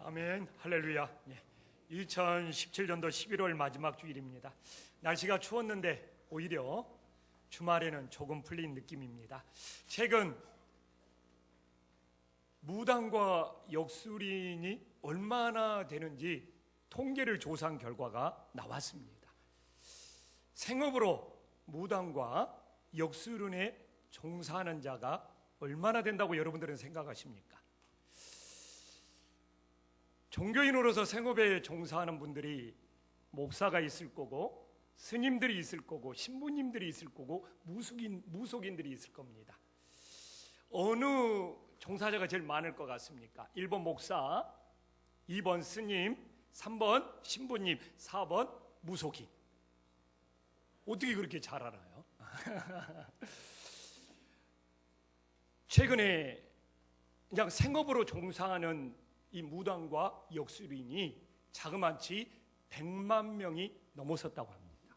아멘, 할렐루야. 2017년도 11월 마지막 주일입니다. 날씨가 추웠는데 오히려 주말에는 조금 풀린 느낌입니다. 최근 무당과 역술인이 얼마나 되는지 통계를 조사한 결과가 나왔습니다. 생업으로 무당과 역술인에 종사하는 자가 얼마나 된다고 여러분들은 생각하십니까? 종교인으로서 생업에 종사하는 분들이 목사가 있을 거고, 스님들이 있을 거고, 신부님들이 있을 거고, 무속인들이 있을 겁니다. 어느 종사자가 제일 많을 것 같습니까? 1번 목사, 2번 스님, 3번 신부님, 4번 무속인. 어떻게 그렇게 잘 알아요? 최근에 그냥 생업으로 종사하는 이 무당과 역술인이 자그마치 100만 명이 넘어섰다고 합니다.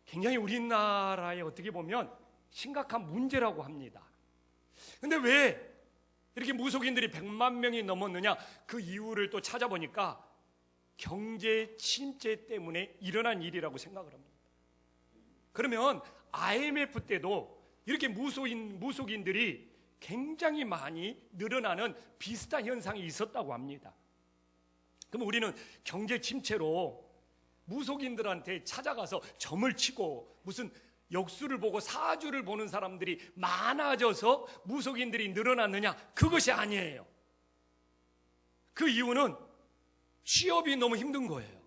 굉장히 우리나라에 어떻게 보면 심각한 문제라고 합니다. 근데 왜 이렇게 무속인들이 100만 명이 넘었느냐? 그 이유를 또 찾아보니까 경제 침체 때문에 일어난 일이라고 생각을 합니다. 그러면 IMF 때도 이렇게 무속인들이 굉장히 많이 늘어나는 비슷한 현상이 있었다고 합니다. 그럼 우리는 경제 침체로 무속인들한테 찾아가서 점을 치고 무슨 역수를 보고 사주를 보는 사람들이 많아져서 무속인들이 늘어났느냐? 그것이 아니에요. 그 이유는 취업이 너무 힘든 거예요.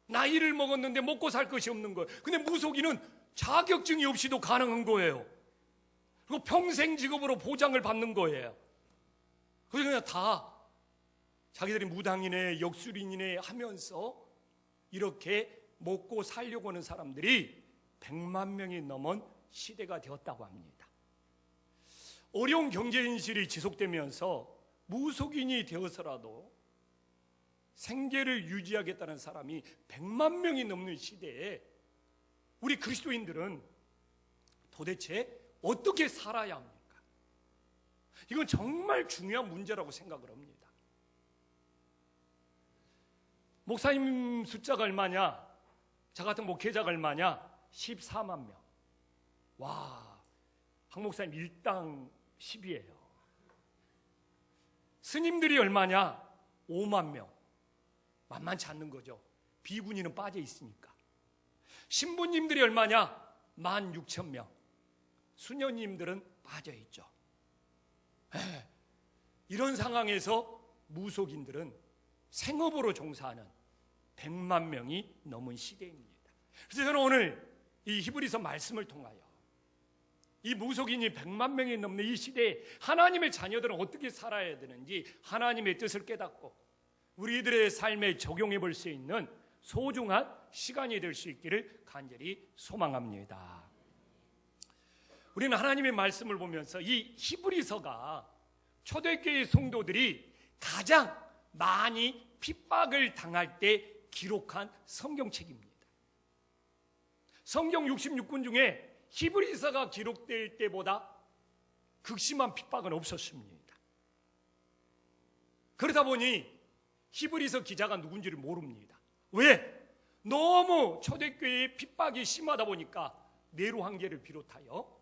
나이를 먹었는데 먹고 살 것이 없는 거예요. 근데 무속인은 자격증이 없이도 가능한 거예요. 그리고 평생 직업으로 보장을 받는 거예요. 그냥 다 자기들이 무당이네 역술인이네 하면서 이렇게 먹고 살려고 하는 사람들이 100만 명이 넘은 시대가 되었다고 합니다. 어려운 경제 현실이 지속되면서 무속인이 되어서라도 생계를 유지하겠다는 사람이 100만 명이 넘는 시대에 우리 그리스도인들은 도대체 어떻게 살아야 합니까? 이건 정말 중요한 문제라고 생각을 합니다. 목사님 숫자가 얼마냐? 저 같은 목회자가 얼마냐? 14만 명. 와, 한 목사님 일당 10이에요. 스님들이 얼마냐? 5만 명. 만만치 않는 거죠. 비구니는 빠져 있으니까. 신부님들이 얼마냐? 16,000명. 수녀님들은 빠져있죠. 이런 상황에서 무속인들은 생업으로 종사하는 100만 명이 넘은 시대입니다. 그래서 저는 오늘 이 히브리서 말씀을 통하여 이 무속인이 100만 명이 넘는 이 시대에 하나님의 자녀들은 어떻게 살아야 되는지 하나님의 뜻을 깨닫고 우리들의 삶에 적용해 볼 수 있는 소중한 시간이 될 수 있기를 간절히 소망합니다. 우리는 하나님의 말씀을 보면서 이 히브리서가 초대교회 성도들이 가장 많이 핍박을 당할 때 기록한 성경책입니다. 성경 66권 중에 히브리서가 기록될 때보다 극심한 핍박은 없었습니다. 그러다 보니 히브리서 기자가 누군지를 모릅니다. 왜? 너무 초대교회의 핍박이 심하다 보니까 네로 황제를 비롯하여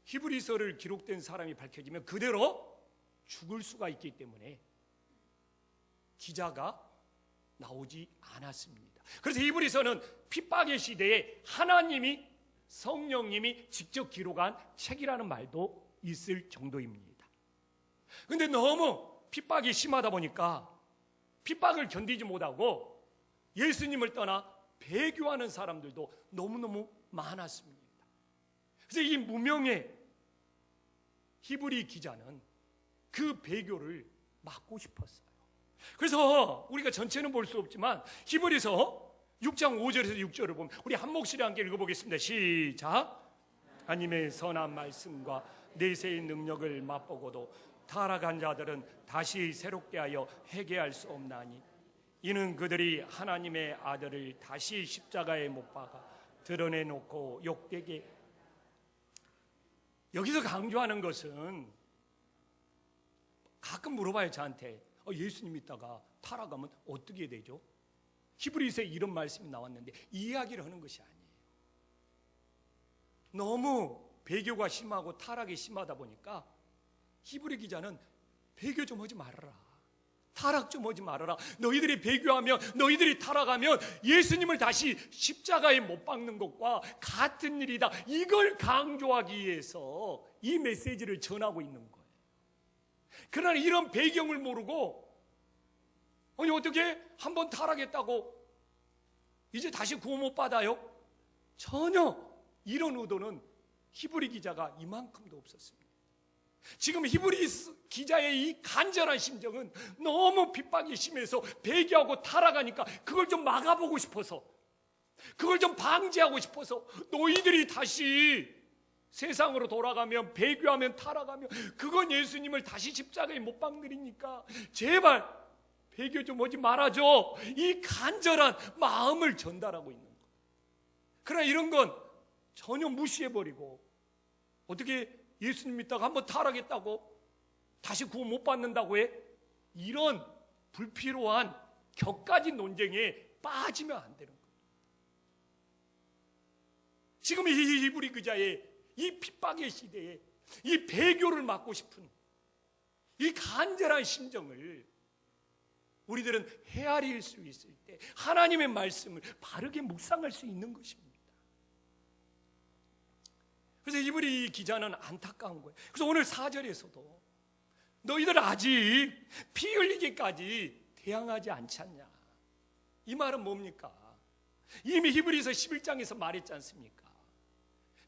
히브리서를 기록된 사람이 밝혀지면 그대로 죽을 수가 있기 때문에 기자가 나오지 않았습니다. 그래서 히브리서는 핍박의 시대에 하나님이 성령님이 직접 기록한 책이라는 말도 있을 정도입니다. 그런데 너무 핍박이 심하다 보니까 핍박을 견디지 못하고 예수님을 떠나 배교하는 사람들도 너무너무 많았습니다. 그래서 이 무명의 히브리 기자는 그 배교를 막고 싶었어요. 그래서 우리가 전체는 볼 수 없지만 히브리서 6장 5절에서 6절을 보면 우리 한 목소리 함께 읽어보겠습니다. 시작. 하나님의 선한 말씀과 내세의 능력을 맛보고도 타락한 자들은 다시 새롭게 하여 회개할 수 없나니 이는 그들이 하나님의 아들을 다시 십자가에 못 박아 드러내놓고 욕되게. 여기서 강조하는 것은 가끔 물어봐요, 저한테. 예수님 믿다가 타락하면 어떻게 되죠? 히브리서에 이런 말씀이 나왔는데 이야기를 하는 것이 아니에요. 너무 배교가 심하고 타락이 심하다 보니까 히브리 기자는 배교 좀 하지 말아라, 타락 좀 하지 말아라. 너희들이 배교하면, 너희들이 타락하면 예수님을 다시 십자가에 못 박는 것과 같은 일이다. 이걸 강조하기 위해서 이 메시지를 전하고 있는 거예요. 그러나 이런 배경을 모르고 아니 어떻게 한번 타락했다고 이제 다시 구원 못 받아요? 전혀 이런 의도는 히브리 기자가 이만큼도 없었습니다. 지금 히브리 기자의 이 간절한 심정은 너무 핍박이 심해서 배교하고 타락하니까 그걸 좀 막아보고 싶어서, 그걸 좀 방지하고 싶어서, 너희들이 다시 세상으로 돌아가면, 배교하면, 타락하면 그건 예수님을 다시 십자가에 못 박느리니까 제발 배교 좀 하지 말아줘, 이 간절한 마음을 전달하고 있는 거예요. 그러나 이런 건 전혀 무시해버리고 어떻게 예수님 믿다가 한번 타락했다고 다시 구원 못 받는다고 해? 이런 불필요한 격가진 논쟁에 빠지면 안 되는 거예요. 지금 이 히브리 기자의 이 핍박의 시대에 이 배교를 막고 싶은 이 간절한 심정을 우리들은 헤아릴 수 있을 때 하나님의 말씀을 바르게 묵상할 수 있는 것입니다. 그래서 히브리 기자는 안타까운 거예요. 그래서 오늘 4절에서도 너희들 아직 피 흘리기까지 대항하지 않잖냐. 이 말은 뭡니까? 이미 히브리서 11장에서 말했지 않습니까?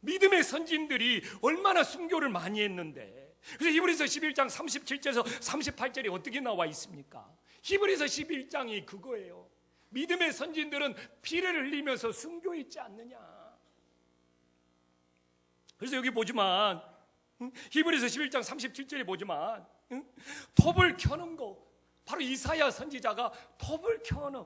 믿음의 선진들이 얼마나 순교를 많이 했는데, 그래서 히브리서 11장 37절에서 38절에 어떻게 나와 있습니까? 히브리서 11장이 그거예요. 믿음의 선진들은 피를 흘리면서 순교했지 않느냐. 그래서 여기 보지만 히브리서 11장 37절에 보지만 톱을 켜는 거, 바로 이사야 선지자가 톱을 켜는,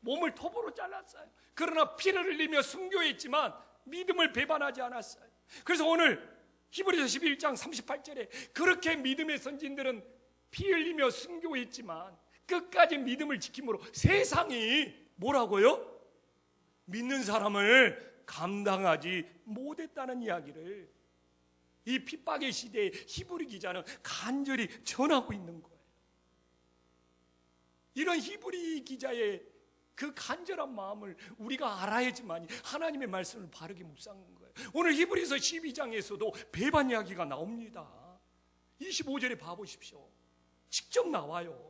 몸을 톱으로 잘랐어요. 그러나 피를 흘리며 순교했지만 믿음을 배반하지 않았어요. 그래서 오늘 히브리서 11장 38절에 그렇게 믿음의 선진들은 피 흘리며 순교했지만 끝까지 믿음을 지킴으로 세상이 뭐라고요? 믿는 사람을 감당하지 못했다는 이야기를 이 핍박의 시대에 히브리 기자는 간절히 전하고 있는 거예요. 이런 히브리 기자의 그 간절한 마음을 우리가 알아야지만 하나님의 말씀을 바르게 묵상하는 거예요. 오늘 히브리서 12장에서도 배반 이야기가 나옵니다. 25절에 봐보십시오. 직접 나와요.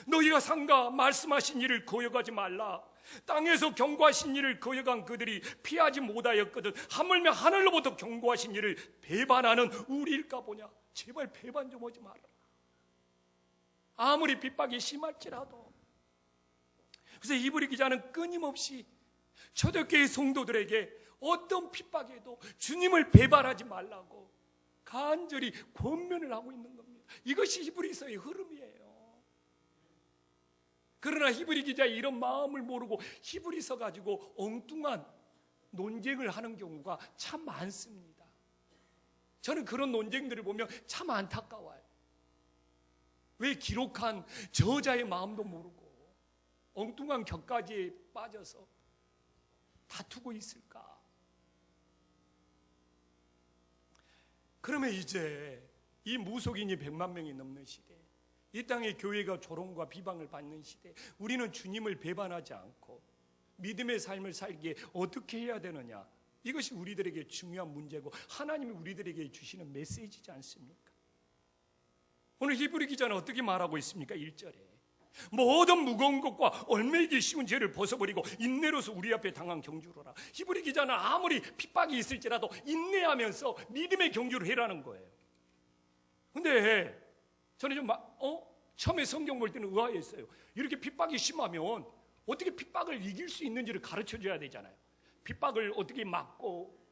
너희가 삼가 말씀하신 일을 거역하지 말라. 땅에서 경고하신 일을 거역한 그들이 피하지 못하였거든 하물며 하늘로부터 경고하신 일을 배반하는 우리일까 보냐. 제발 배반 좀 하지 마라. 아무리 핍박이 심할지라도. 그래서 히브리 기자는 끊임없이 초대교회 성도들에게 어떤 핍박에도 주님을 배반하지 말라고 간절히 권면을 하고 있는 겁니다. 이것이 히브리서의 흐름이에요. 그러나 히브리 기자의 이런 마음을 모르고 히브리서 가지고 엉뚱한 논쟁을 하는 경우가 참 많습니다. 저는 그런 논쟁들을 보면 참 안타까워요. 왜 기록한 저자의 마음도 모르고 엉뚱한 격가지에 빠져서 다투고 있을까? 그러면 이제 이 무속인이 100만 명이 넘는 시대, 이 땅의 교회가 조롱과 비방을 받는 시대, 우리는 주님을 배반하지 않고 믿음의 삶을 살기에 어떻게 해야 되느냐? 이것이 우리들에게 중요한 문제고 하나님이 우리들에게 주시는 메시지지 않습니까? 오늘 히브리 기자는 어떻게 말하고 있습니까? 1절에 모든 무거운 것과 얽매이기 쉬운 죄를 벗어버리고 인내로서 우리 앞에 당한 경주로라. 히브리 기자는 아무리 핍박이 있을지라도 인내하면서 믿음의 경주를 해라는 거예요. 근데 저는 좀 처음에 성경 볼 때는 의아했어요. 이렇게 핍박이 심하면 어떻게 핍박을 이길 수 있는지를 가르쳐줘야 되잖아요. 핍박을 어떻게 막고,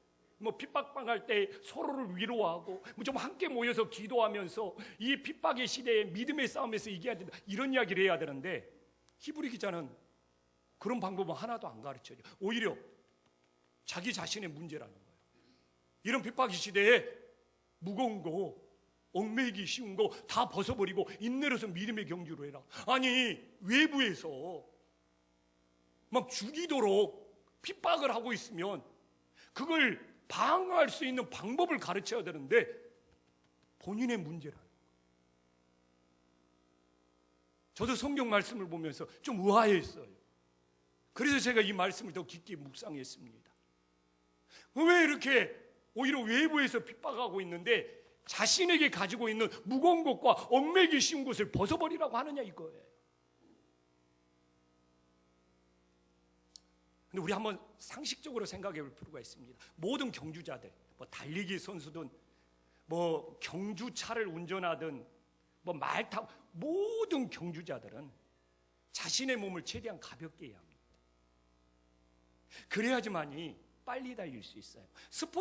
핍박당할 때 서로를 위로하고, 좀 함께 모여서 기도하면서 이 핍박의 시대에 믿음의 싸움에서 이겨야 된다, 이런 이야기를 해야 되는데 히브리 기자는 그런 방법은 하나도 안 가르쳐줘요. 오히려 자기 자신의 문제라는 거예요. 이런 핍박의 시대에 무거운 거 얽매이기 쉬운 거 다 벗어버리고 인내로서 믿음의 경주로 해라. 아니, 외부에서 막 죽이도록 핍박을 하고 있으면 그걸 방어할 수 있는 방법을 가르쳐야 되는데 본인의 문제라는 거예요. 저도 성경 말씀을 보면서 좀 의아했어요. 그래서 제가 이 말씀을 더 깊게 묵상했습니다. 왜 이렇게 오히려 외부에서 핍박하고 있는데 자신에게 가지고 있는 무거운 것과 얽매이기 쉬운 것을 벗어버리라고 하느냐 이거예요. 근데 우리 한번 상식적으로 생각해 볼 필요가 있습니다. 모든 경주자들, 뭐 달리기 선수든 뭐 경주차를 운전하든 뭐 말 타고 모든 경주자들은 자신의 몸을 최대한 가볍게 해야 합니다. 그래야지만이 빨리 달릴 수 있어요.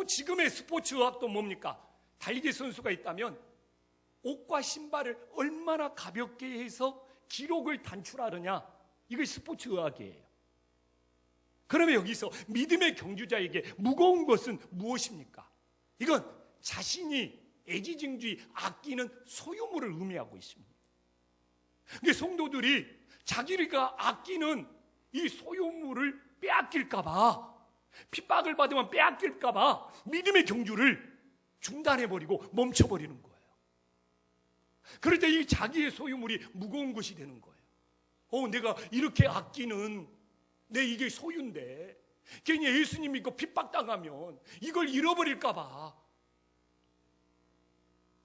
지금의 스포츠 의학도 뭡니까? 달리기 선수가 있다면 옷과 신발을 얼마나 가볍게 해서 기록을 단출하느냐, 이게 스포츠 의학이에요. 그러면 여기서 믿음의 경주자에게 무거운 것은 무엇입니까? 이건 자신이 애지중지 아끼는 소유물을 의미하고 있습니다. 근데 성도들이 자기가 아끼는 이 소유물을 빼앗길까봐, 핍박을 받으면 빼앗길까봐 믿음의 경주를 중단해버리고 멈춰버리는 거예요. 그럴 때 이 자기의 소유물이 무거운 것이 되는 거예요. 내가 이렇게 아끼는 내 이게 소유인데 괜히 예수님 믿고 핍박당하면 이걸 잃어버릴까봐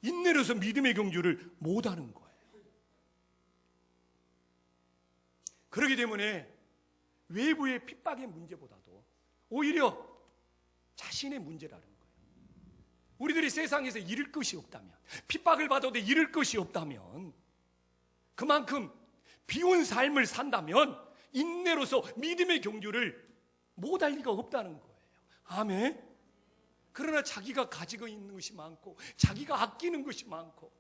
인내로서 믿음의 경주를 못하는 거예요. 그렇기 때문에 외부의 핍박의 문제보다도 오히려 자신의 문제라는 거예요. 우리들이 세상에서 잃을 것이 없다면, 핍박을 받아도 잃을 것이 없다면, 그만큼 비운 삶을 산다면 인내로서 믿음의 경주를 못할 리가 없다는 거예요. 아멘. 그러나 자기가 가지고 있는 것이 많고 자기가 아끼는 것이 많고,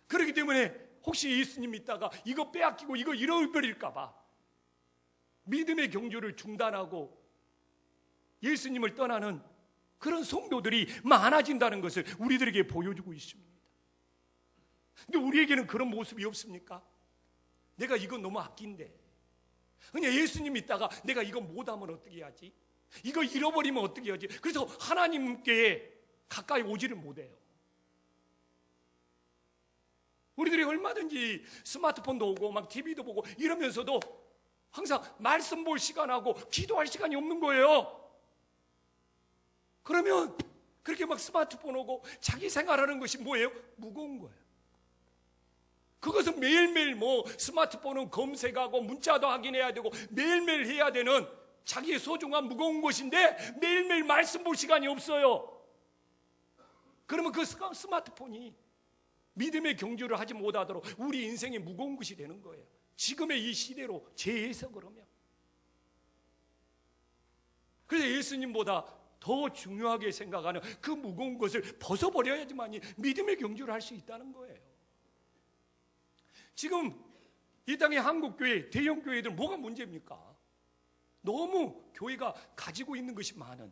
그렇기 때문에 혹시 예수님 믿다가 이거 빼앗기고 이거 잃어버릴까 봐 믿음의 경주를 중단하고 예수님을 떠나는 그런 성도들이 많아진다는 것을 우리들에게 보여주고 있습니다. 근데 우리에게는 그런 모습이 없습니까? 내가 이거 너무 아낀데, 그냥 예수님 믿다가 내가 이거 못하면 어떻게 해야지? 이거 잃어버리면 어떻게 해야지? 그래서 하나님께 가까이 오지를 못해요. 우리들이 얼마든지 스마트폰도 오고 막 TV도 보고 이러면서도 항상 말씀 볼 시간하고 기도할 시간이 없는 거예요. 그러면 그렇게 막 스마트폰 오고 자기 생활하는 것이 뭐예요? 무거운 거예요. 그것은 매일매일 뭐 스마트폰은 검색하고 문자도 확인해야 되고 매일매일 해야 되는 자기의 소중한 무거운 것인데 매일매일 말씀 볼 시간이 없어요. 그러면 그 스마트폰이 믿음의 경주를 하지 못하도록 우리 인생의 무거운 것이 되는 거예요. 지금의 이 시대로 재해서 그러면. 그래서 예수님보다 더 중요하게 생각하는 그 무거운 것을 벗어버려야지만 믿음의 경주를 할 수 있다는 거예요. 지금 이 땅의 한국교회, 대형교회들 뭐가 문제입니까? 너무 교회가 가지고 있는 것이 많은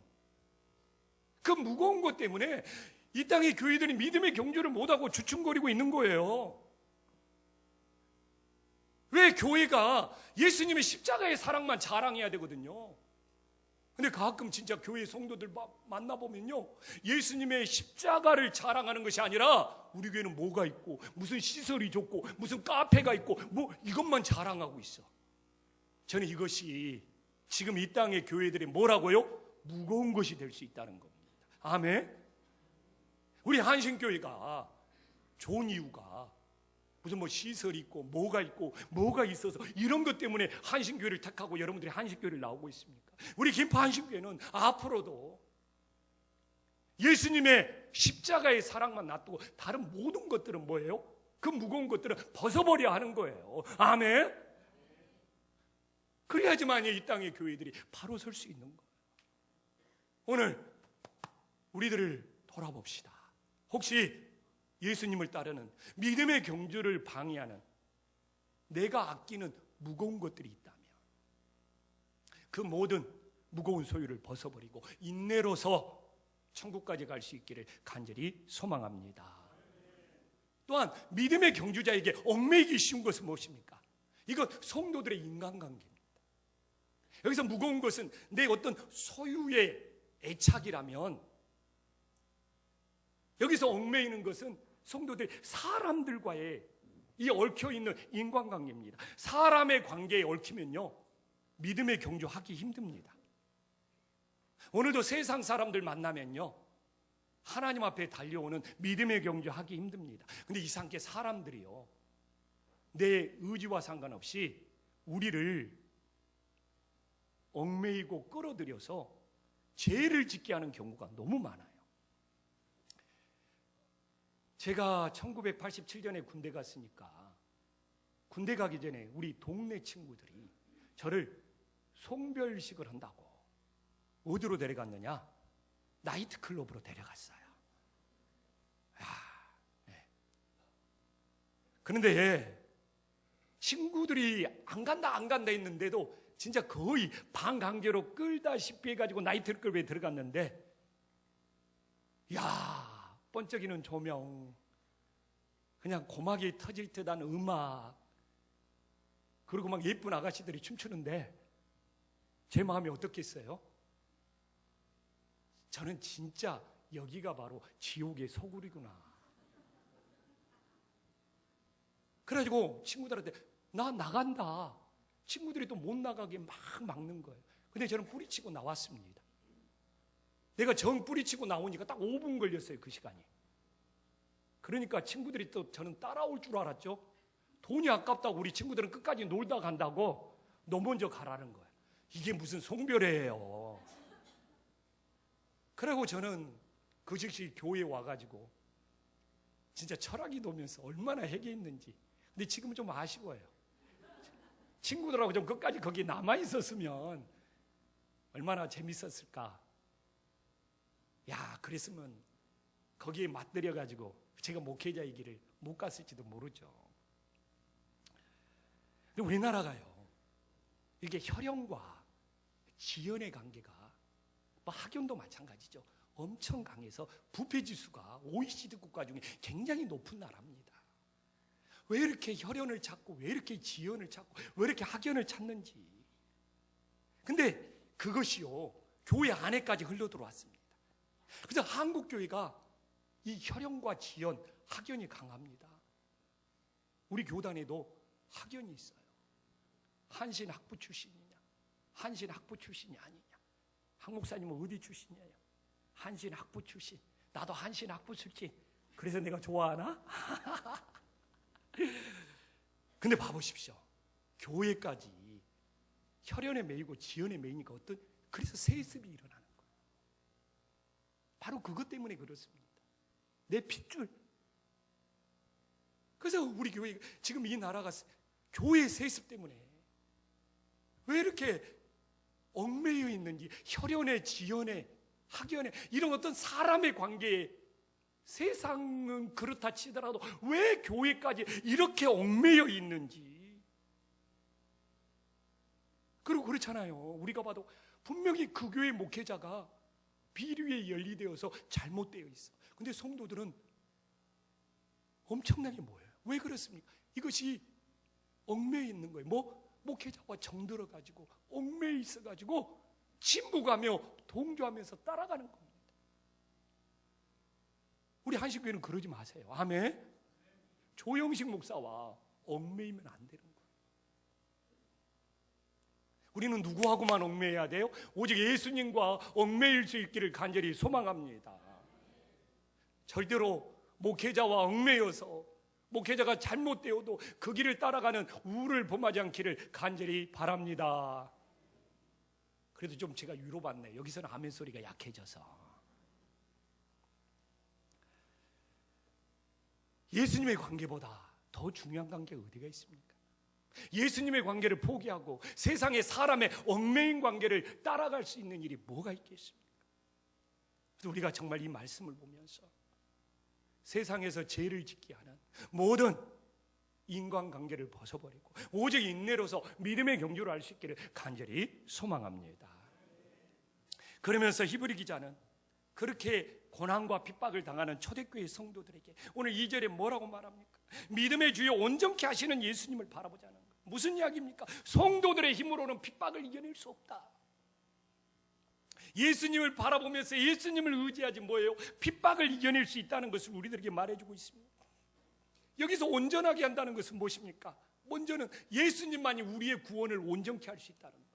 그 무거운 것 때문에 이 땅의 교회들이 믿음의 경주를 못하고 주춤거리고 있는 거예요. 왜 교회가 예수님의 십자가의 사랑만 자랑해야 되거든요. 근데 가끔 진짜 교회 성도들 만나보면요, 예수님의 십자가를 자랑하는 것이 아니라 우리 교회는 뭐가 있고 무슨 시설이 좋고 무슨 카페가 있고 뭐 이것만 자랑하고 있어. 저는 이것이 지금 이 땅의 교회들이 뭐라고요? 무거운 것이 될 수 있다는 겁니다. 아멘. 우리 한신교회가 좋은 이유가 무슨 뭐 시설이 있고 뭐가 있고 뭐가 있어서 이런 것 때문에 한신교회를 택하고 여러분들이 한신교회를 나오고 있습니까? 우리 김포 한신교회는 앞으로도 예수님의 십자가의 사랑만 놔두고 다른 모든 것들은 뭐예요? 그 무거운 것들은 벗어버려야 하는 거예요. 아멘. 그래야지만 이 땅의 교회들이 바로 설 수 있는 거예요. 오늘 우리들을 돌아봅시다. 혹시 예수님을 따르는 믿음의 경주를 방해하는 내가 아끼는 무거운 것들이 있다면 그 모든 무거운 소유를 벗어버리고 인내로서 천국까지 갈 수 있기를 간절히 소망합니다. 또한 믿음의 경주자에게 얽매이기 쉬운 것은 무엇입니까? 이건 성도들의 인간관계입니다. 여기서 무거운 것은 내 어떤 소유의 애착이라면, 여기서 얽매이는 것은 성도들 사람들과의 이 얽혀있는 인간관계입니다. 사람의 관계에 얽히면요, 믿음의 경주하기 힘듭니다. 오늘도 세상 사람들 만나면요, 하나님 앞에 달려오는 믿음의 경주하기 힘듭니다. 근데 이상하게 사람들이요, 내 의지와 상관없이 우리를 얽매이고 끌어들여서 죄를 짓게 하는 경우가 너무 많아요. 제가 1987년에 군대 갔으니까 군대 가기 전에 우리 동네 친구들이 저를 송별식을 한다고 어디로 데려갔느냐? 나이트클럽으로 데려갔어요. 네. 그런데 친구들이 안 간다 했는데도 진짜 거의 반강제로 끌다시피 해가지고 나이트클럽에 들어갔는데, 야, 번쩍이는 조명, 그냥 고막이 터질 듯한 음악, 그리고 막 예쁜 아가씨들이 춤추는데 제 마음이 어떻겠어요? 저는 진짜 여기가 바로 지옥의 소굴이구나. 그래가지고 친구들한테 나 나간다. 친구들이 또 못 나가게 막 막는 거예요. 근데 저는 뿌리치고 나왔습니다. 내가 정 뿌리치고 나오니까 딱 5분 걸렸어요, 그 시간이. 그러니까 친구들이 또 저는 따라올 줄 알았죠. 돈이 아깝다고 우리 친구들은 끝까지 놀다 간다고 너 먼저 가라는 거예요. 이게 무슨 송별회예요. 그리고 저는 그 즉시 교회에 와가지고 진짜 철학이 도면서 얼마나 해괴했는지. 근데 지금은 좀 아쉬워요. 친구들하고 좀 끝까지 거기 남아 있었으면 얼마나 재밌었을까. 야, 그랬으면 거기에 맞들여가지고 제가 목회자의 길을 못 갔을지도 모르죠. 근데 우리나라가요, 이게 혈연과 지연의 관계가, 뭐 학연도 마찬가지죠, 엄청 강해서 부패지수가 OECD 국가 중에 굉장히 높은 나라입니다. 왜 이렇게 혈연을 찾고, 왜 이렇게 지연을 찾고, 왜 이렇게 학연을 찾는지. 근데 그것이요, 교회 안에까지 흘러들어왔습니다. 그래서 한국 교회가 이 혈연과 지연, 학연이 강합니다. 우리 교단에도 학연이 있어요. 한신 학부 출신이냐, 한신 학부 출신이 아니냐. 한 목사님은 어디 출신이에요? 한신 학부 출신. 나도 한신 학부 출신. 그래서 내가 좋아하나? 근데 봐보십시오. 교회까지 혈연에 매이고 지연에 매이니까 그래서 세습이 일어나는 거예요. 바로 그것 때문에 그렇습니다. 내 핏줄. 그래서 우리 교회, 지금 이 나라가 교회 세습 때문에 왜 이렇게 얽매여 있는지, 혈연에 지연에 학연에 이런 어떤 사람의 관계에, 세상은 그렇다 치더라도 왜 교회까지 이렇게 얽매여 있는지. 그리고 그렇잖아요. 우리가 봐도 분명히 그 교회 목회자가 비리에 연리되어서 잘못되어 있어. 근데 성도들은 엄청나게 모여요. 왜 그렇습니까? 이것이 얽매여 있는 거예요. 목회자와 정들어가지고 얽매여 있어가지고 침묵하며 동조하면서 따라가는 겁니다. 우리 한식교회는 그러지 마세요. 아멘. 조영식 목사와 얽매이면 안 되는 거예요. 우리는 누구하고만 얽매여야 돼요? 오직 예수님과 얽매일 수 있기를 간절히 소망합니다. 절대로 목회자와 얽매여서 목회자가 잘못되어도 그 길을 따라가는 우를 범하지 않기를 간절히 바랍니다. 그래도 좀 제가 위로받네. 여기서는 아멘 소리가 약해져서. 예수님의 관계보다 더 중요한 관계가 어디가 있습니까? 예수님의 관계를 포기하고 세상의 사람의 얽매인 관계를 따라갈 수 있는 일이 뭐가 있겠습니까? 그래서 우리가 정말 이 말씀을 보면서 세상에서 죄를 짓게 하는 모든 인간관계를 벗어버리고 오직 인내로서 믿음의 경주를 할 수 있기를 간절히 소망합니다. 그러면서 히브리 기자는 그렇게 고난과 핍박을 당하는 초대교회 성도들에게 오늘 2절에 뭐라고 말합니까? 믿음의 주여 온전케 하시는 예수님을 바라보자는 거예요. 무슨 이야기입니까? 성도들의 힘으로는 핍박을 이겨낼 수 없다. 예수님을 바라보면서 예수님을 의지하지 뭐예요? 핍박을 이겨낼 수 있다는 것을 우리들에게 말해주고 있습니다. 여기서 온전하게 한다는 것은 무엇입니까? 먼저는 예수님만이 우리의 구원을 온전케 할 수 있다는 거예요.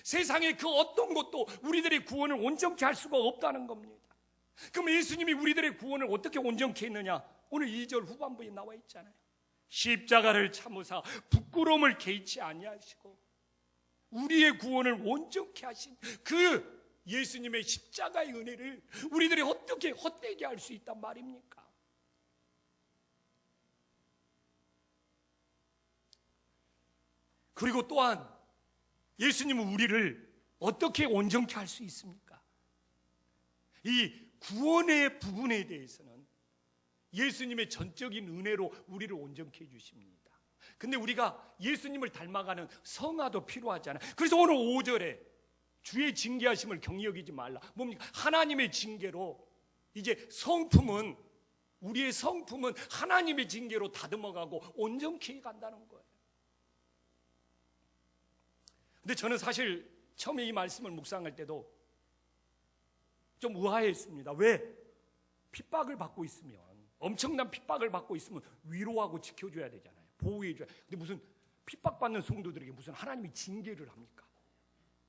세상의 그 어떤 것도 우리들의 구원을 온전케 할 수가 없다는 겁니다. 그럼 예수님이 우리들의 구원을 어떻게 온전케 했느냐? 오늘 2절 후반부에 나와 있잖아요. 십자가를 참으사 부끄러움을 개의치 아니하시고 우리의 구원을 온전케 하신 그 예수님의 십자가의 은혜를 우리들이 어떻게 헛되게 할 수 있단 말입니까? 그리고 또한 예수님은 우리를 어떻게 온전케 할 수 있습니까? 이 구원의 부분에 대해서는 예수님의 전적인 은혜로 우리를 온전케 해주십니다. 근데 우리가 예수님을 닮아가는 성화도 필요하잖아요. 그래서 오늘 5절에 주의 징계하심을 경히 여기지 말라. 뭡니까? 하나님의 징계로 이제 성품은, 우리의 성품은 하나님의 징계로 다듬어가고 온전케 해간다는 거예요. 근데 저는 사실 처음에 이 말씀을 묵상할 때도 좀 의아했습니다. 왜? 핍박을 받고 있으면, 엄청난 핍박을 받고 있으면 위로하고 지켜줘야 되잖아요. 보호해줘야. 근데 무슨 핍박받는 성도들에게 무슨 하나님이 징계를 합니까?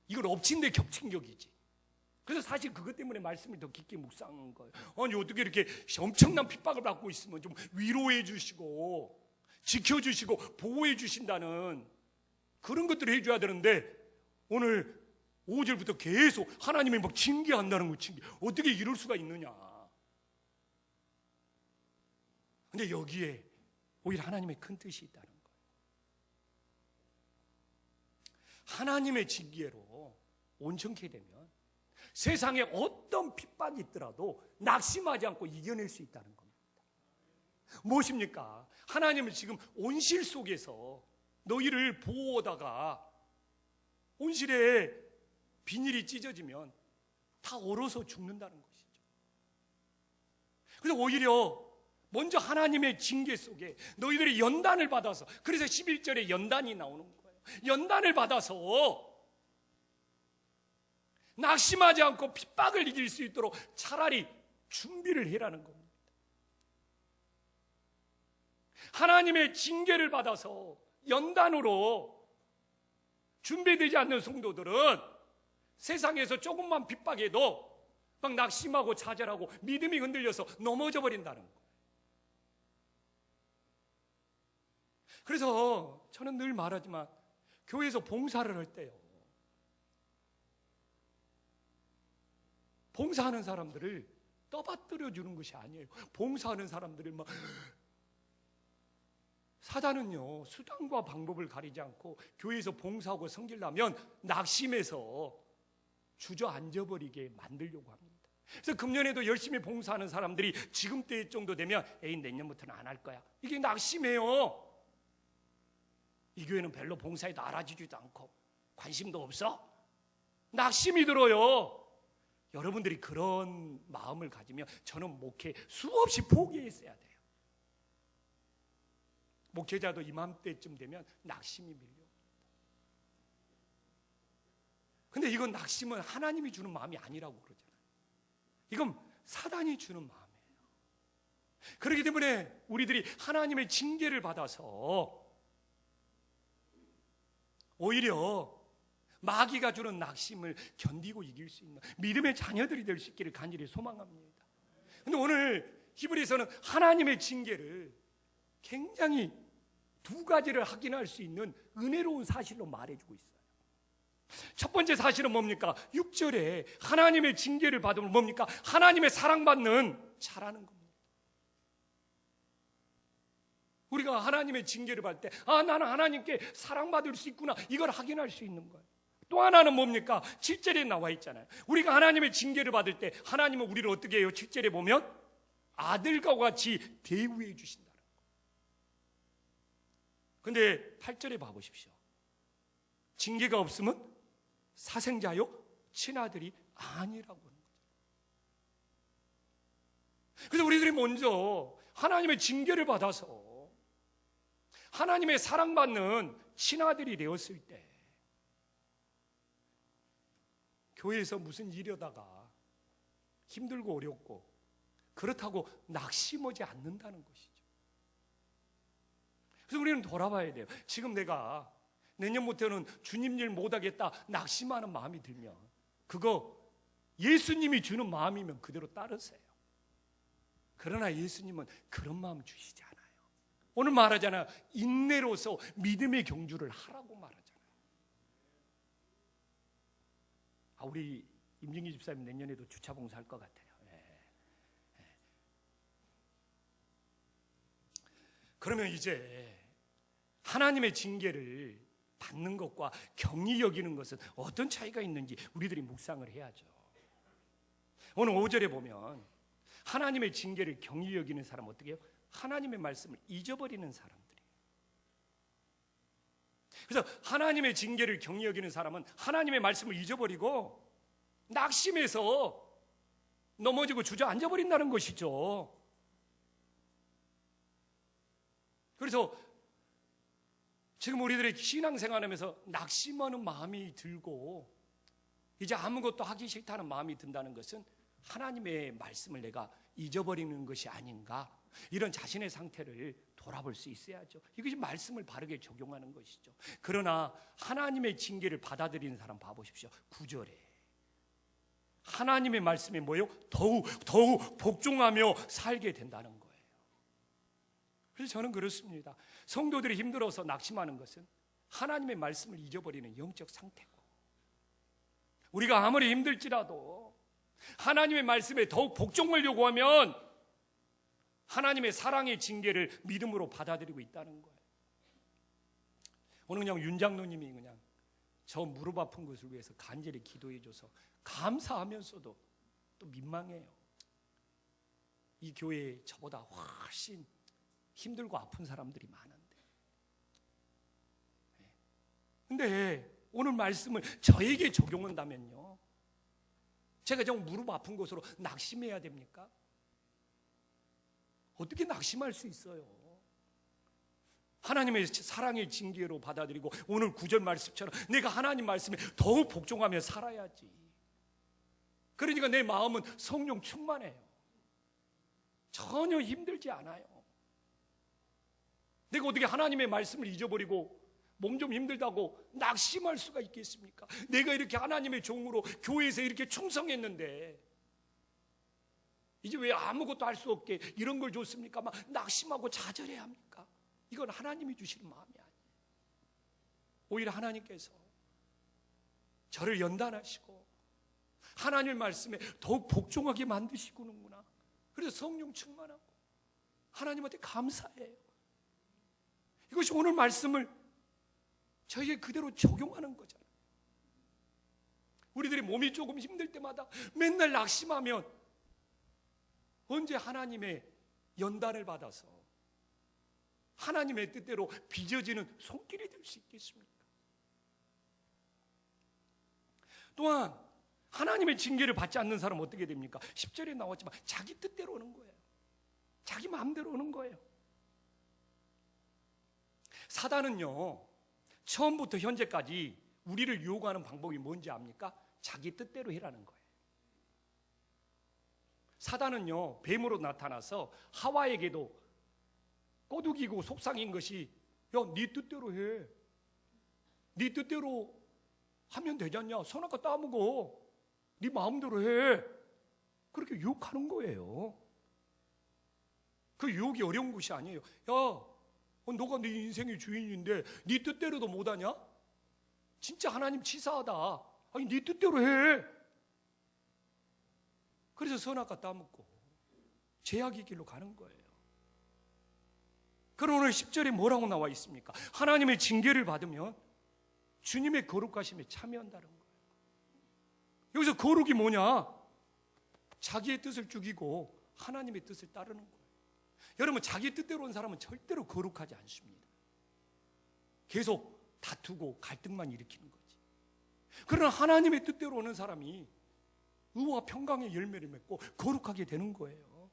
이걸 엎친 데 겹친 격이지. 그래서 사실 그것 때문에 말씀을 더 깊게 묵상한 거예요. 아니 어떻게 이렇게 엄청난 핍박을 받고 있으면 좀 위로해 주시고 지켜주시고 보호해 주신다는 그런 것들을 해줘야 되는데 오늘 5절부터 계속 하나님이 막 징계한다는 거. 징계. 어떻게 이럴 수가 있느냐. 근데 여기에 오히려 하나님의 큰 뜻이 있다는 거예요. 하나님의 징계로 온전케 되면 세상에 어떤 핍박이 있더라도 낙심하지 않고 이겨낼 수 있다는 겁니다. 무엇입니까? 하나님은 지금 온실 속에서 너희를 보호하다가 온실에 비닐이 찢어지면 다 얼어서 죽는다는 것이죠. 그래서 오히려 먼저 하나님의 징계 속에 너희들이 연단을 받아서, 그래서 11절에 연단이 나오는 거예요. 연단을 받아서 낙심하지 않고 핍박을 이길 수 있도록 차라리 준비를 해라는 겁니다. 하나님의 징계를 받아서 연단으로 준비되지 않는 성도들은 세상에서 조금만 핍박해도 막 낙심하고 좌절하고 믿음이 흔들려서 넘어져 버린다는 거예요. 그래서 저는 늘 말하지만 교회에서 봉사를 할 때요, 봉사하는 사람들을 떠받들여 주는 것이 아니에요. 봉사하는 사람들을 막, 사단은요 수단과 방법을 가리지 않고 교회에서 봉사하고 섬기려면 낙심해서 주저앉아버리게 만들려고 합니다. 그래서 금년에도 열심히 봉사하는 사람들이 지금 때 정도 되면 에이 내년부터는 안 할 거야, 이게 낙심해요. 이 교회는 별로 봉사에도 알아주지도 않고 관심도 없어? 낙심이 들어요. 여러분들이 그런 마음을 가지면 저는 목회 수없이 포기했어야 돼요. 목회자도 이맘때쯤 되면 낙심이 밀려옵니다. 근데 이건 낙심은 하나님이 주는 마음이 아니라고 그러잖아요. 이건 사단이 주는 마음이에요. 그렇기 때문에 우리들이 하나님의 징계를 받아서 오히려 마귀가 주는 낙심을 견디고 이길 수 있는 믿음의 자녀들이 될 수 있기를 간절히 소망합니다. 그런데 오늘 히브리서는 하나님의 징계를 굉장히 두 가지를 확인할 수 있는 은혜로운 사실로 말해주고 있어요. 첫 번째 사실은 뭡니까? 6절에 하나님의 징계를 받으면 뭡니까? 하나님의 사랑받는 자라는 겁니다. 우리가 하나님의 징계를 받을 때 나는 하나님께 사랑받을 수 있구나, 이걸 확인할 수 있는 거예요. 또 하나는 뭡니까? 7절에 나와 있잖아요. 우리가 하나님의 징계를 받을 때 하나님은 우리를 어떻게 해요? 7절에 보면 아들과 같이 대우해 주신다는 거예요. 근데 8절에 봐보십시오. 징계가 없으면 사생자요 친아들이 아니라고 하는 거죠. 그래서 우리들이 먼저 하나님의 징계를 받아서 하나님의 사랑받는 친아들이 되었을 때 교회에서 무슨 일이다가 힘들고 어렵고 그렇다고 낙심하지 않는다는 것이죠. 그래서 우리는 돌아봐야 돼요. 지금 내가 내년부터는 주님 일 못하겠다 낙심하는 마음이 들면 그거 예수님이 주는 마음이면 그대로 따르세요. 그러나 예수님은 그런 마음 주시지 않아요. 오늘 말하잖아요. 인내로서 믿음의 경주를 하라고 말하잖아요. 우리 임진기 집사님 내년에도 주차 봉사할 것 같아요. 그러면 이제 하나님의 징계를 받는 것과 경히 여기는 것은 어떤 차이가 있는지 우리들이 묵상을 해야죠. 오늘 5절에 보면 하나님의 징계를 경히 여기는 사람 어떻게 해요? 하나님의 말씀을 잊어버리는 사람들이에요. 그래서 하나님의 징계를 경히 여기는 사람은 하나님의 말씀을 잊어버리고 낙심해서 넘어지고 주저앉아 버린다는 것이죠. 그래서 지금 우리들의 신앙생활하면서 낙심하는 마음이 들고 이제 아무것도 하기 싫다는 마음이 든다는 것은 하나님의 말씀을 내가 잊어버리는 것이 아닌가, 이런 자신의 상태를 돌아볼 수 있어야죠. 이것이 말씀을 바르게 적용하는 것이죠. 그러나 하나님의 징계를 받아들이는 사람 봐보십시오. 9절에 하나님의 말씀이 뭐예요? 더욱 복종하며 살게 된다는 거예요. 그래서 저는 그렇습니다. 성도들이 힘들어서 낙심하는 것은 하나님의 말씀을 잊어버리는 영적 상태고, 우리가 아무리 힘들지라도 하나님의 말씀에 더욱 복종을 요구하면 하나님의 사랑의 징계를 믿음으로 받아들이고 있다는 거예요. 오늘 그냥 윤 장로님이 그냥 저 무릎 아픈 것을 위해서 간절히 기도해줘서 감사하면서도 또 민망해요. 이 교회에 저보다 훨씬 힘들고 아픈 사람들이 많은데, 근데 오늘 말씀을 저에게 적용한다면요, 제가 정 무릎 아픈 것으로 낙심해야 됩니까? 어떻게 낙심할 수 있어요? 하나님의 사랑의 징계로 받아들이고 오늘 9절 말씀처럼 내가 하나님 말씀에 더욱 복종하며 살아야지. 그러니까 내 마음은 성령 충만해요. 전혀 힘들지 않아요. 내가 어떻게 하나님의 말씀을 잊어버리고 몸 좀 힘들다고 낙심할 수가 있겠습니까? 내가 이렇게 하나님의 종으로 교회에서 이렇게 충성했는데 이제 왜 아무것도 할 수 없게 이런 걸 줬습니까? 막 낙심하고 좌절해야 합니까? 이건 하나님이 주시는 마음이 아니에요. 오히려 하나님께서 저를 연단하시고 하나님 말씀에 더욱 복종하게 만드시구나. 그래서 성령 충만하고 하나님한테 감사해요. 이것이 오늘 말씀을 저에게 그대로 적용하는 거잖아요. 우리들이 몸이 조금 힘들 때마다 맨날 낙심하면 언제 하나님의 연단을 받아서 하나님의 뜻대로 빚어지는 손길이 될 수 있겠습니까? 또한 하나님의 징계를 받지 않는 사람은 어떻게 됩니까? 10절에 나왔지만 자기 뜻대로 오는 거예요. 자기 마음대로 오는 거예요. 사단은요, 처음부터 현재까지 우리를 유혹하는 방법이 뭔지 압니까? 자기 뜻대로 해라는 거예요. 사단은요, 뱀으로 나타나서 하와에게도 꼬드기고 속삭인 것이, 야, 네 뜻대로 해. 네 뜻대로 하면 되지 않냐? 선악과 따먹어. 네 마음대로 해. 그렇게 유혹하는 거예요. 그 유혹이 어려운 것이 아니에요. 야, 너가 네 인생의 주인인데 네 뜻대로도 못하냐? 진짜 하나님 치사하다. 아니, 네 뜻대로 해. 그래서 선악과 따먹고 죄악의 길로 가는 거예요. 그럼 오늘 10절에 뭐라고 나와 있습니까? 하나님의 징계를 받으면 주님의 거룩하심에 참여한다는 거예요. 여기서 거룩이 뭐냐? 자기의 뜻을 죽이고 하나님의 뜻을 따르는 거예요. 여러분, 자기 뜻대로 온 사람은 절대로 거룩하지 않습니다. 계속 다투고 갈등만 일으키는 거지. 그러나 하나님의 뜻대로 오는 사람이 의와 평강의 열매를 맺고 거룩하게 되는 거예요.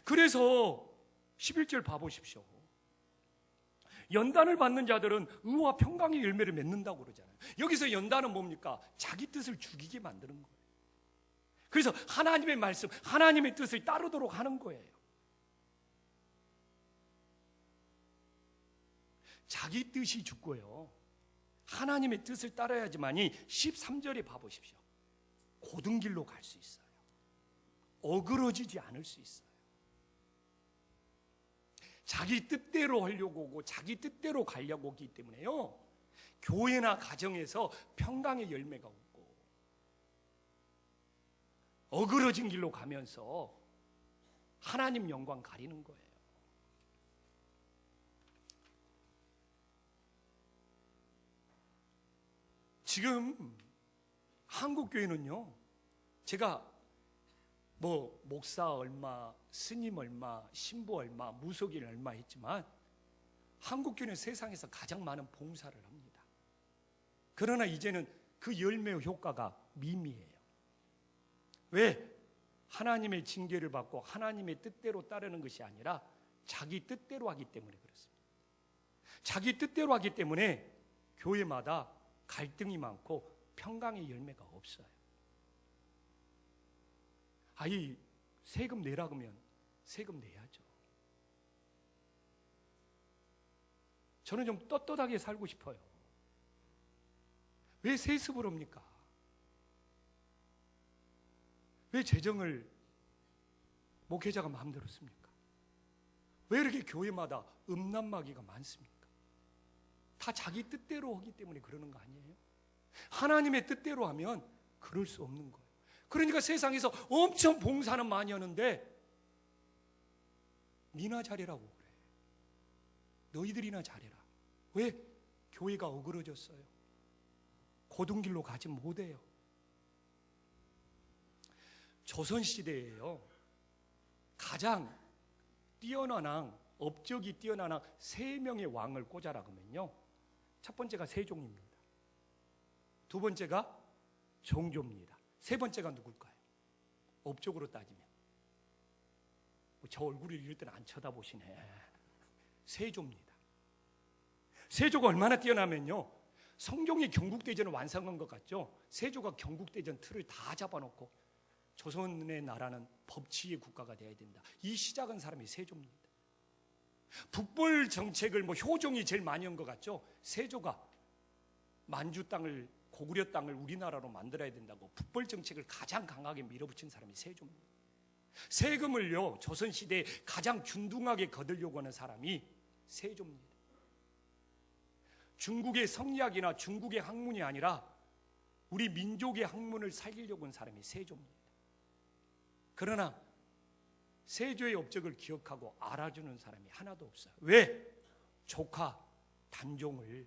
그래서 11절 봐보십시오. 연단을 받는 자들은 의와 평강의 열매를 맺는다고 그러잖아요. 여기서 연단은 뭡니까? 자기 뜻을 죽이게 만드는 거예요. 그래서 하나님의 말씀, 하나님의 뜻을 따르도록 하는 거예요. 자기 뜻이 죽고요, 하나님의 뜻을 따라야지만이 13절에 봐보십시오. 고든 길로 갈 수 있어요. 어그러지지 않을 수 있어요. 자기 뜻대로 하려고 오고 자기 뜻대로 가려고 오기 때문에요, 교회나 가정에서 평강의 열매가 없고 어그러진 길로 가면서 하나님 영광 가리는 거예요. 지금 한국교회는요, 제가 목사 얼마, 스님 얼마, 신부 얼마, 무속인 얼마 했지만 한국교회는 세상에서 가장 많은 봉사를 합니다. 그러나 이제는 그 열매의 효과가 미미해요. 왜? 하나님의 징계를 받고 하나님의 뜻대로 따르는 것이 아니라 자기 뜻대로 하기 때문에 그렇습니다. 자기 뜻대로 하기 때문에 교회마다 갈등이 많고 평강의 열매가 없어요. 아이, 세금 내라 그러면 세금 내야죠. 저는 좀 떳떳하게 살고 싶어요. 왜 세습을 합니까? 왜 재정을 목회자가 마음대로 씁니까? 왜 이렇게 교회마다 음란마귀가 많습니까? 다 자기 뜻대로 하기 때문에 그러는 거 아니에요? 하나님의 뜻대로 하면 그럴 수 없는 거예요. 그러니까 세상에서 엄청 봉사는 많이 하는데 니나 잘해라고 그래. 너희들이나 잘해라. 왜? 교회가 어그러졌어요. 고든 길로 가지 못해요. 조선시대에요, 가장 뛰어난 왕, 업적이 뛰어난 왕 3명의 왕을 꽂아라 그러면요, 첫 번째가 세종입니다. 두 번째가 정조입니다. 세 번째가 누굴까요? 업적으로 따지면 저 얼굴을 이럴 때는 안 쳐다보시네. 세조입니다. 세조가 얼마나 뛰어나면요, 성종이 경국대전을 완성한 것 같죠? 세조가 경국대전 틀을 다 잡아놓고 조선의 나라는 법치의 국가가 되어야 된다, 이 시작한 사람이 세조입니다. 북벌 정책을 효종이 제일 많이 한 것 같죠? 세조가 만주 땅을, 고구려 땅을 우리나라로 만들어야 된다고 북벌 정책을 가장 강하게 밀어붙인 사람이 세조입니다. 세금을요, 조선시대에 가장 균등하게 거두려고 하는 사람이 세조입니다. 중국의 성리학이나 중국의 학문이 아니라 우리 민족의 학문을 살리려고 하는 사람이 세조입니다. 그러나 세조의 업적을 기억하고 알아주는 사람이 하나도 없어요. 왜? 조카 단종을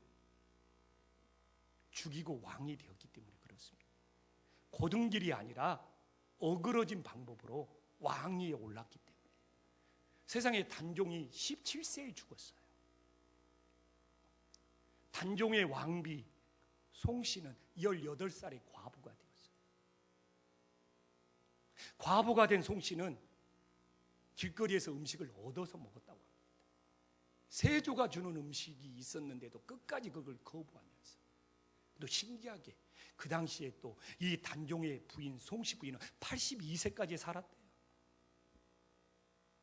죽이고 왕이 되었기 때문에 그렇습니다. 고든 길이 아니라 어그러진 방법으로 왕위에 올랐기 때문에. 세상에 단종이 17세에 죽었어요. 단종의 왕비 송씨는 18살에 과부가 되었어요. 과부가 된 송씨는 길거리에서 음식을 얻어서 먹었다고 합니다. 세조가 주는 음식이 있었는데도 끝까지 그걸 거부하면서, 또 신기하게 그 당시에 또 이 단종의 부인 송씨 부인은 82세까지 살았대요.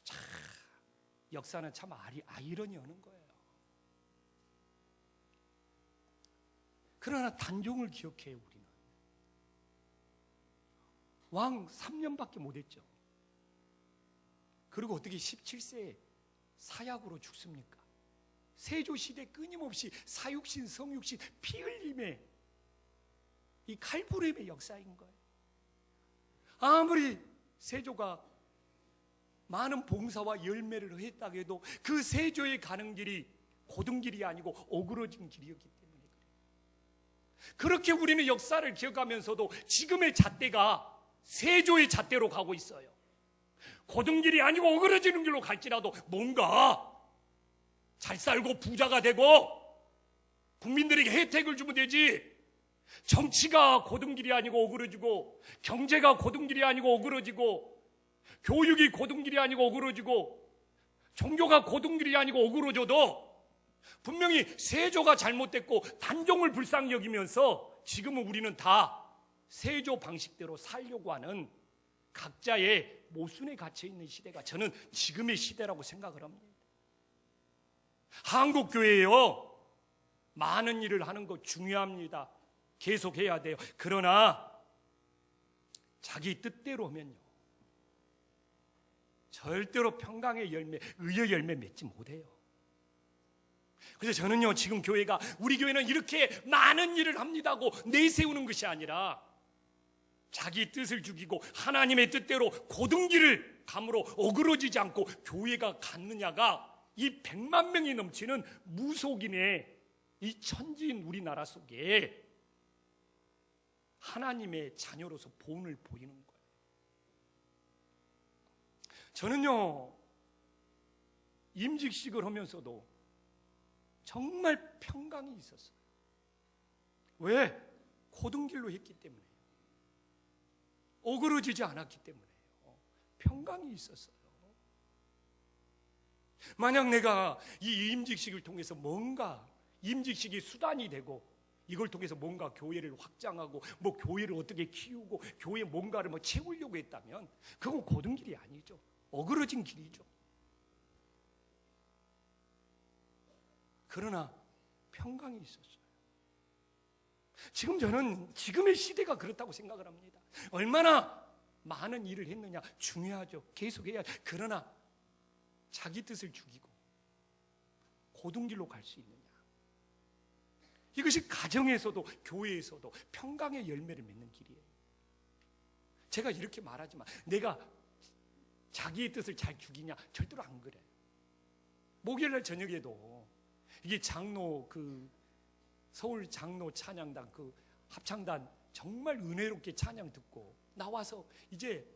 참, 역사는 참 아이러니하는 거예요. 그러나 단종을 기억해요. 우리는 왕 3년밖에 못했죠. 그리고 어떻게 17세에 사약으로 죽습니까? 세조시대 끊임없이 사육신, 성육신, 피 흘림의 이 칼부림의 역사인 거예요. 아무리 세조가 많은 봉사와 열매를 했다고 해도 그 세조에 가는 길이 고든 길이 아니고 어그러진 길이었기 때문에 그래요. 그렇게 우리는 역사를 기억하면서도 지금의 잣대가 세조의 잣대로 가고 있어요. 고든 길이 아니고 어그러지는 길로 갈지라도 뭔가 잘 살고 부자가 되고 국민들에게 혜택을 주면 되지, 정치가 고든 길이 아니고 어그러지고 경제가 고든 길이 아니고 어그러지고 교육이 고등길이 아니고 어그러지고 종교가 고등길이 아니고 어그러져도 분명히 세조가 잘못됐고 단종을 불쌍히 여기면서 지금은 우리는 다 세조 방식대로 살려고 하는 각자의 모순에 갇혀 있는 시대가 저는 지금의 시대라고 생각을 합니다. 한국교회요, 많은 일을 하는 거 중요합니다. 계속해야 돼요. 그러나 자기 뜻대로 하면요, 절대로 평강의 열매, 의의 열매 맺지 못해요. 그래서 저는요, 지금 교회가, 우리 교회는 이렇게 많은 일을 합니다고 내세우는 것이 아니라 자기 뜻을 죽이고 하나님의 뜻대로 고등길을 감으로 어그러지지 않고 교회가 갖느냐가 이 100만 명이 넘치는 무속인의 이 천지인 우리나라 속에 하나님의 자녀로서 본을 보이는 거예요. 저는요, 임직식을 하면서도 정말 평강이 있었어요. 왜? 고등길로 했기 때문에요. 어그러지지 않았기 때문에요. 평강이 있었어요. 만약 내가 이 임직식을 통해서 뭔가 임직식이 수단이 되고 이걸 통해서 뭔가 교회를 확장하고 뭐 교회를 어떻게 키우고 교회 뭔가를 뭐 채우려고 했다면 그건 고등길이 아니죠. 어그러진 길이죠. 그러나 평강이 있었어요. 지금 저는 지금의 시대가 그렇다고 생각을 합니다. 얼마나 많은 일을 했느냐 중요하죠. 계속해야. 그러나 자기 뜻을 죽이고 고등길로 갈 수 있느냐, 이것이 가정에서도 교회에서도 평강의 열매를 맺는 길이에요. 제가 이렇게 말하지만 내가 자기의 뜻을 잘 죽이냐, 절대로 안 그래. 목요일날 저녁에도 이게 장로 서울 장로 찬양단 합창단 정말 은혜롭게 찬양 듣고 나와서 이제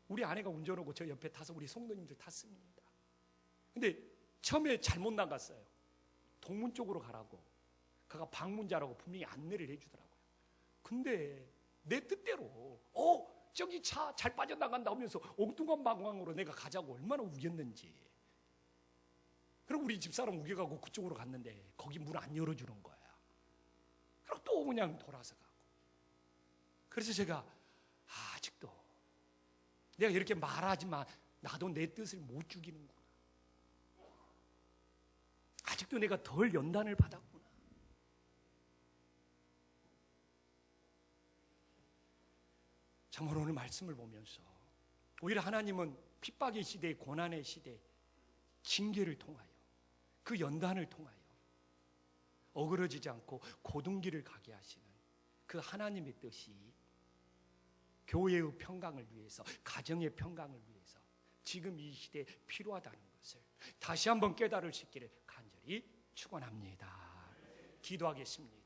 우리 아내가 운전하고 저 옆에 타서 우리 성도님들 탔습니다. 근데 처음에 잘못 나갔어요. 동문 쪽으로 가라고. 그가 방문자라고 분명히 안내를 해주더라고요. 근데 내 뜻대로 저기 차 잘 빠져나간다 하면서 엉뚱한 방향으로 내가 가자고 얼마나 우겼는지. 그럼 우리 집사람 우겨가고 그쪽으로 갔는데 거기 문 안 열어주는 거야. 그리고 또 그냥 돌아서 가고. 그래서 제가 아직도 내가 이렇게 말하지만 나도 내 뜻을 못 죽이는구나. 아직도 내가 덜 연단을 받았구나. 정말 오늘 말씀을 보면서 오히려 하나님은 핍박의 시대, 고난의 시대, 징계를 통하여 그 연단을 통하여 어그러지지 않고 고등길을 가게 하시는 그 하나님의 뜻이 교회의 평강을 위해서, 가정의 평강을 위해서 지금 이 시대에 필요하다는 것을 다시 한번 깨달을 수 있기를 간절히 축원합니다. 기도하겠습니다.